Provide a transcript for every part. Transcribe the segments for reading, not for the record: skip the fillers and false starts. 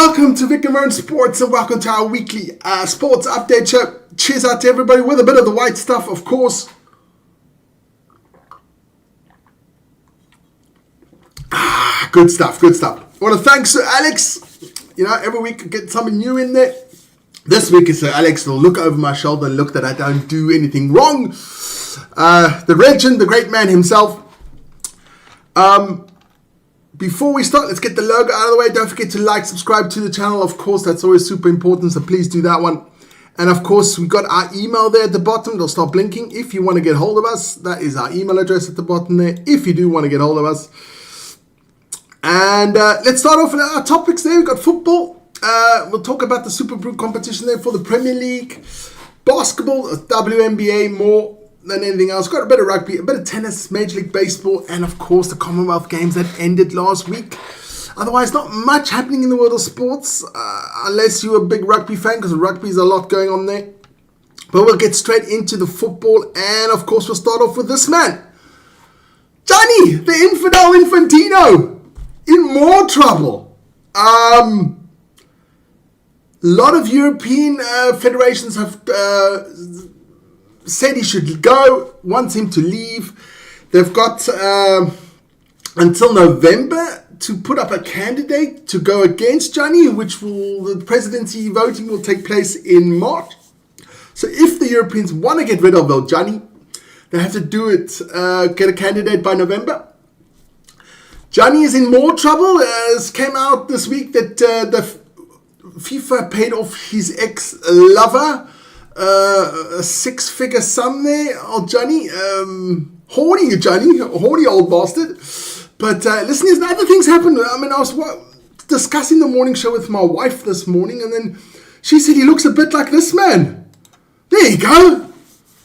welcome to Vik Wern Sports and welcome to our weekly sports update show. Cheers out to everybody with a bit of the white stuff, of course. Good stuff. I want to thank Sir Alex. You know, every week I get something new in there. This week is Sir Alex will look over my shoulder and look that I don't do anything wrong. The legend, the great man himself. Before we start, let's get the logo out of the way. Don't forget to like, subscribe to the channel. Of course, that's always super important, so please do that one. And of course, we've got our email there at the bottom. It'll start blinking. If you want to get hold of us, that is our email address at the bottom there, if you do want to get hold of us. And let's start off with our topics there. We've got football. We'll talk about the Super Group competition there for the Premier League. Basketball, WNBA more than anything else. Got a bit of rugby, a bit of tennis, Major League Baseball, and of course the Commonwealth Games that ended last week. Otherwise, not much happening in the world of sports, unless you're a big rugby fan, because rugby is a lot going on there. But we'll get straight into the football, and of course we'll start off with this man. Johnny, the infidel Infantino, in more trouble. A lot of European federations have said he should go, wants him to leave. They've got until November to put up a candidate to go against Gianni, the presidency voting will take place in March. So if the Europeans want to get rid of Gianni, they have to do it, get a candidate by November. Gianni is in more trouble. It came out this week that the FIFA paid off his ex-lover a six-figure sum there. Oh, Johnny, horny Johnny, horny old bastard. But listen, there's other things happened. I mean, I was discussing the morning show with my wife this morning, and then she said he looks a bit like this man. There you go,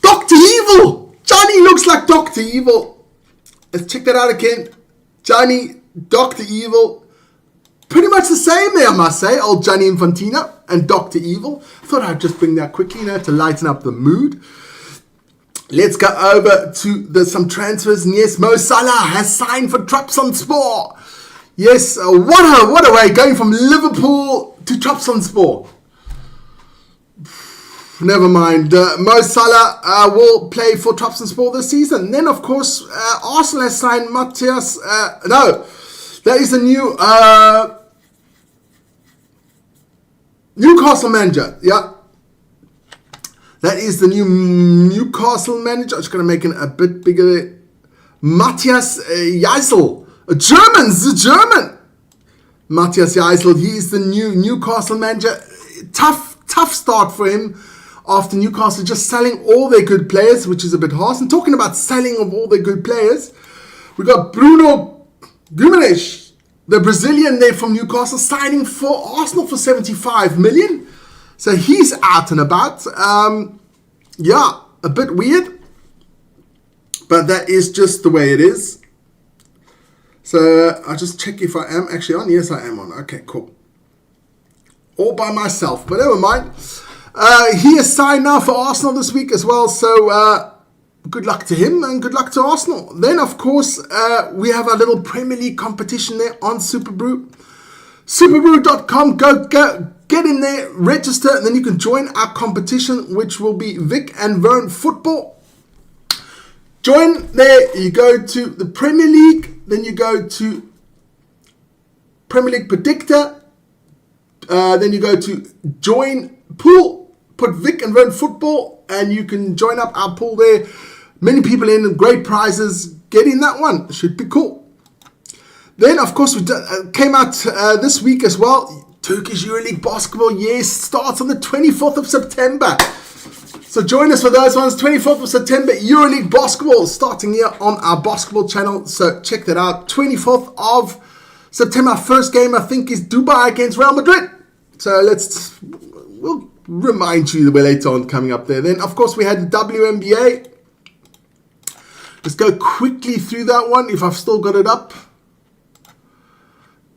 Dr. Evil. Johnny looks like Dr. Evil. Let's check that out again. Johnny, Dr. Evil. Pretty much the same there, I must say. Old Gianni Infantino and Dr. Evil. Thought I'd just bring that quickly, to lighten up the mood. Let's go over to some transfers. And yes, Mo Salah has signed for Trabzonspor. Yes, what a way, going from Liverpool to Trabzonspor. Never mind. Mo Salah will play for Trabzonspor this season. Then, of course, Arsenal has signed Matthias. That is the new Newcastle manager. Yeah. That is the new Newcastle manager. I'm just going to make it a bit bigger there. Matthias Jaisel. The German. Matthias Jaisel. He is the new Newcastle manager. Tough start for him after Newcastle just selling all their good players, which is a bit harsh. And talking about selling of all their good players, we got Bruno Guimaraes, the Brazilian there from Newcastle, signing for Arsenal for 75 million. So he's out and about. A bit weird. But that is just the way it is. So I'll just check if I am actually on. Yes, I am on. Okay, cool. All by myself, but never mind. He is signed now for Arsenal this week as well. So good luck to him and good luck to Arsenal. Then, of course, we have our little Premier League competition there on Superbrew. Superbrew.com. Go get in there, register, and then you can join our competition, which will be Vik Wern Football. Join there. You go to the Premier League. Then you go to Premier League Predictor. Then you go to Join Pool. Put Vik Wern Football, and you can join up our pool there. Many people in, great prizes. Get in that one. Should be cool. Then, of course, we came out this week as well. Turkish EuroLeague basketball, yes, starts on the 24th of September. So join us for those ones. 24th of September, EuroLeague basketball starting here on our basketball channel. So check that out. 24th of September, first game I think is Dubai against Real Madrid. So we'll remind you later on coming up there. Then, of course, we had the WNBA. Let's go quickly through that one if I've still got it up.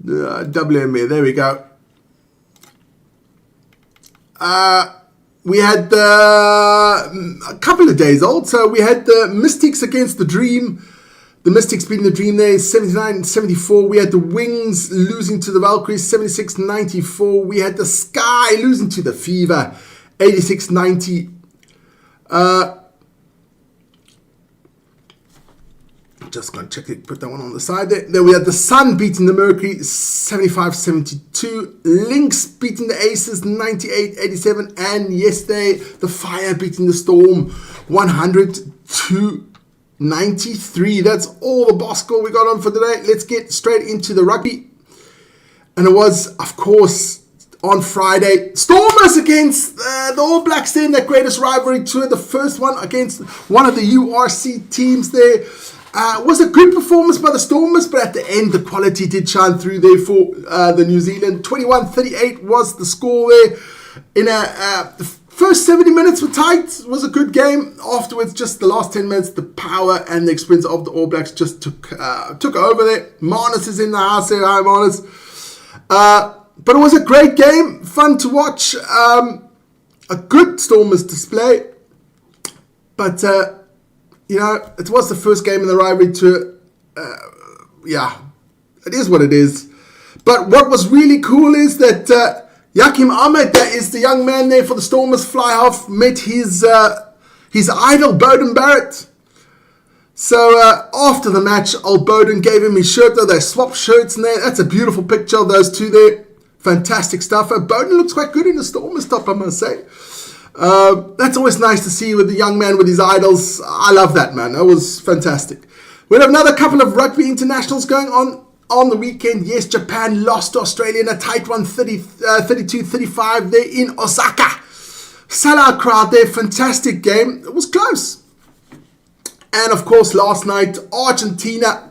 WNBA, there we go. We had a couple of days old. So we had the Mystics against the Dream. The Mystics beating the Dream there, 79-74. We had the Wings losing to the Valkyries, 76-94. We had the Sky losing to the Fever, 86-90. Just going to check it, put that one on the side there. Then we had the Sun beating the Mercury, 75-72. Lynx beating the Aces, 98-87. And yesterday, the Fire beating the Storm, 100-93. That's all the boss score we got on for today. Let's get straight into the rugby. And it was, of course, on Friday, Stormers against the All Blacks there in their greatest rivalry tour. The first one against one of the URC teams there. Was a good performance by the Stormers, but at the end, the quality did shine through there for the New Zealand. 21-38 was the score there. The first 70 minutes were tight. It was a good game. Afterwards, just the last 10 minutes, the power and the experience of the All Blacks just took over there. Marnus is in the house there. Hi, Marnus. But it was a great game. Fun to watch. A good Stormers display. But... it was the first game in the rivalry tour. It is what it is. But what was really cool is that Yakim Ahmed, that is the young man there for the Stormers fly half, met his idol, Bowden Barrett. So after the match, old Bowden gave him his shirt, though they swapped shirts in there. That's a beautiful picture of those two there. Fantastic stuff. Bowden looks quite good in the Stormers top, I must say. That's always nice to see with the young man with his idols. I love that, man. That was fantastic. We have another couple of rugby internationals going on the weekend. Yes, Japan lost to Australia in a tight one, 32-35 there in Osaka. Sellout crowd there, fantastic game. It was close. And of course, last night, Argentina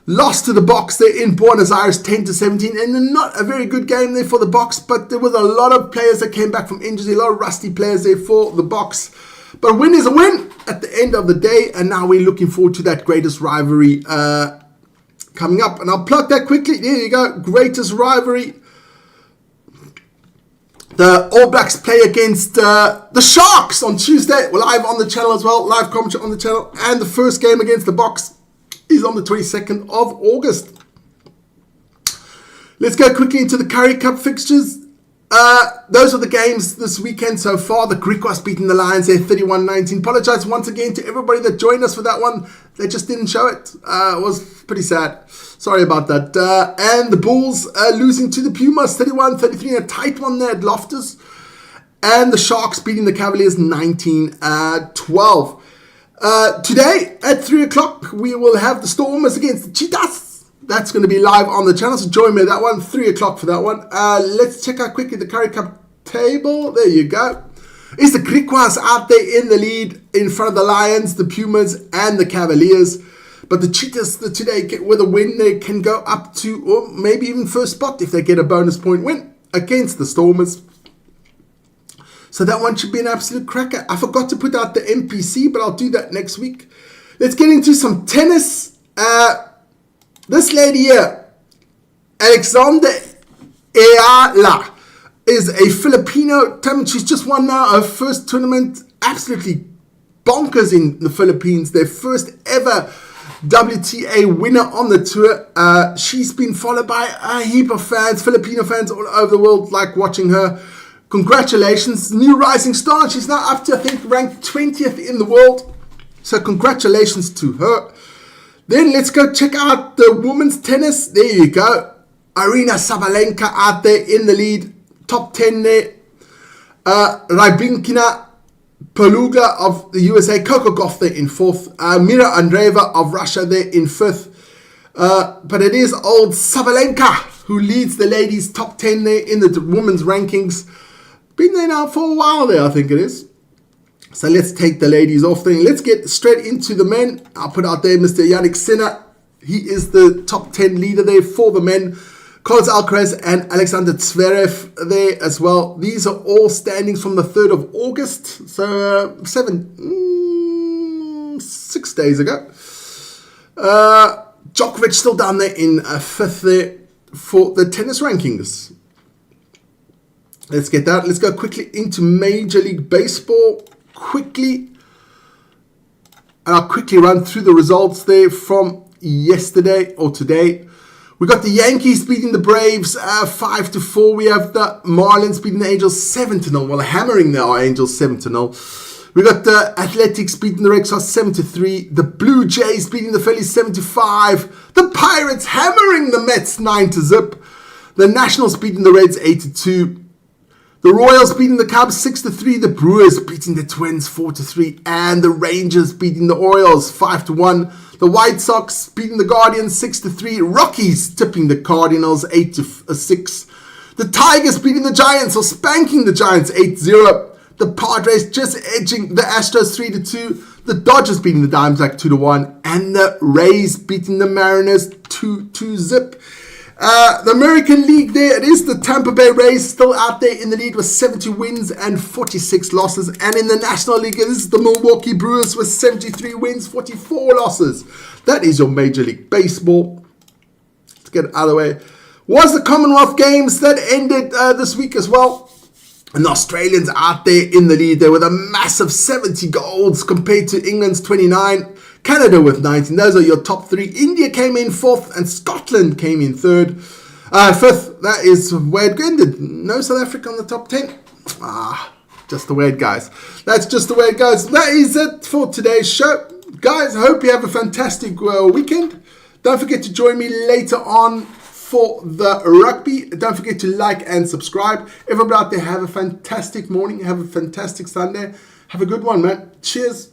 lost to the Box there in Buenos Aires, 10-17, and not a very good game there for the Box, but there was a lot of players that came back from injury, a lot of rusty players there for the Box. But a win is a win at the end of the day, and now we're looking forward to that greatest rivalry coming up. And I'll plug that quickly. There you go, greatest rivalry. The All Blacks play against the Sharks on Tuesday. We're live on the channel as well, live commentary on the channel, and the first game against the Box is on the 22nd of August. Let's go quickly into the Currie Cup fixtures. Those are the games this weekend so far. The Griquas beating the Lions there, 31-19. Apologize once again to everybody that joined us for that one. They just didn't show it. It was pretty sad. Sorry about that. And the Bulls losing to the Pumas, 31-33. A tight one there at Loftus. And the Sharks beating the Cavaliers, 19-12. Today at 3 o'clock, we will have the Stormers against the Cheetahs. That's going to be live on the channel, so join me at that one, 3 o'clock for that one. Let's check out quickly the Currie Cup table. There you go. It's the Griquas out there in the lead in front of the Lions, the Pumas, and the Cavaliers. But the Cheetahs today, with a win, they can go up to, or maybe even first spot if they get a bonus point win against the Stormers. So that one should be an absolute cracker. I forgot to put out the NPC, but I'll do that next week. Let's get into some tennis. This lady here, Alexander Ayala, is a Filipino. She's just won now her first tournament. Absolutely bonkers in the Philippines. Their first ever WTA winner on the tour. She's been followed by a heap of fans, Filipino fans all over the world, like watching her. Congratulations, new rising star. She's now up to, I think, ranked 20th in the world. So congratulations to her. Then let's go check out the women's tennis. There you go. Aryna Sabalenka out there in the lead. Top 10 there. Rybakina Poluga of the USA. Coco Gauff there in 4th. Mira Andreeva of Russia there in 5th. But it is old Sabalenka who leads the ladies' top 10 there in the women's rankings. Been there now for a while there, I think it is. So let's take the ladies off there. Let's get straight into the men. I'll put out there Mr. Yannick Sinner. He is the top 10 leader there for the men. Carlos Alcaraz and Alexander Zverev there as well. These are all standings from the 3rd of August. So 6 days ago. Djokovic still down there in 5th there for the tennis rankings. Let's get that. Let's go quickly into Major League Baseball. Quickly. And I'll quickly run through the results there from yesterday or today. We got the Yankees beating the Braves 5-4. We have the Marlins beating the Angels 7-0. Well, hammering the Angels 7-0. We got the Athletics beating the Red Sox 7-3. The Blue Jays beating the Phillies 7-5. The Pirates hammering the Mets 9-0. The Nationals beating the Reds 8-2. The Royals beating the Cubs 6-3. The Brewers beating the Twins 4-3. And the Rangers beating the Orioles 5-1. The White Sox beating the Guardians 6-3. Rockies tipping the Cardinals 8-6. The Tigers beating the Giants or spanking the Giants 8-0. The Padres just edging the Astros 3-2. The Dodgers beating the Diamondbacks 2-1. And the Rays beating the Mariners 2-0. The American League there, it is the Tampa Bay Rays still out there in the lead with 70 wins and 46 losses. And in the National League, it is the Milwaukee Brewers with 73 wins, 44 losses. That is your Major League Baseball. Let's get it out of the way. Was the Commonwealth Games that ended this week as well. And the Australians out there in the lead there with a massive 70 golds compared to England's 29. Canada with 19. Those are your top three. India came in fourth and Scotland came in third. Fifth, that is where it ended. No South Africa on the top 10. Just the way it goes. That's just the way it goes. That is it for today's show. Guys, I hope you have a fantastic weekend. Don't forget to join me later on for the rugby. Don't forget to like and subscribe. Everybody out there, have a fantastic morning. Have a fantastic Sunday. Have a good one, man. Cheers.